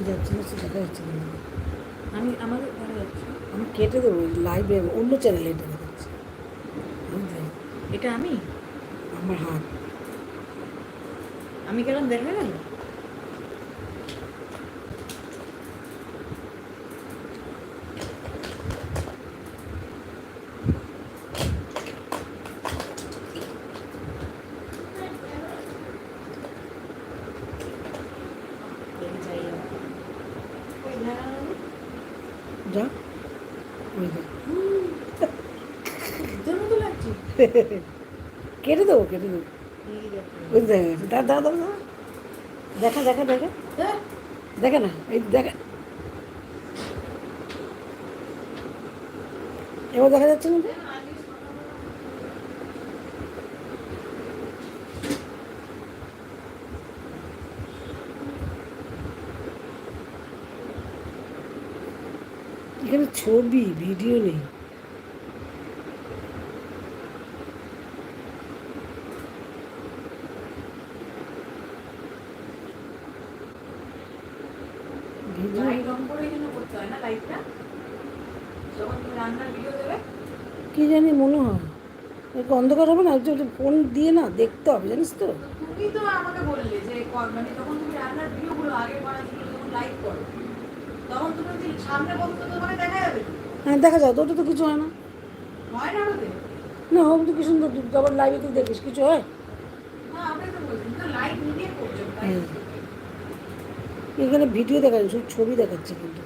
যাচ্ছে না, সেটা দেখা যাচ্ছে না। আমি আমাদের ঘরে যাচ্ছি। আমি কেটে দেবো, লাইভে অন্য চ্যানেলে এটা দেখাচ্ছে। এটা আমি আমার হাত। আমি গেলাম, দেখা গেল। যা ওই দেখ। কেটে দেবো, কেটে দেবো। ওই দেখা গেছে, দাঁড়া দাঁড়া দাঁড়া, দেখা দেখা দেখা দেখে না, এই দেখা, এবার দেখা যাচ্ছে না যে? এখানে ছবি, ভিডিও নেই। ভিডিও কি জানি, মনে হয় একটু অন্ধকার হবে না, একটু ফোন দিয়ে না দেখতে হবে, জানিস তো। তুমি তো আমাকে বললে যে মানে তখন তুমি রান্নার ভিডিওগুলো আগে করা ছিল, যখন লাইভ করো তখন তুমি যদি সামনে বলতো তো তোমাকে দেখা যাবে। হ্যাঁ দেখা যায় তো, ওটা তো কিছু হয় না। হয় না ওদের? না হোক তো, কি সুন্দর, তুই আবার লাইভে তুই দেখিস, কিছু হয়? না আমি তো বলছি তো লাইভ ভিডিও করছো তাই। এখানে ভিডিও দেখা যাচ্ছে, ছবি দেখাচ্ছে কিন্তু।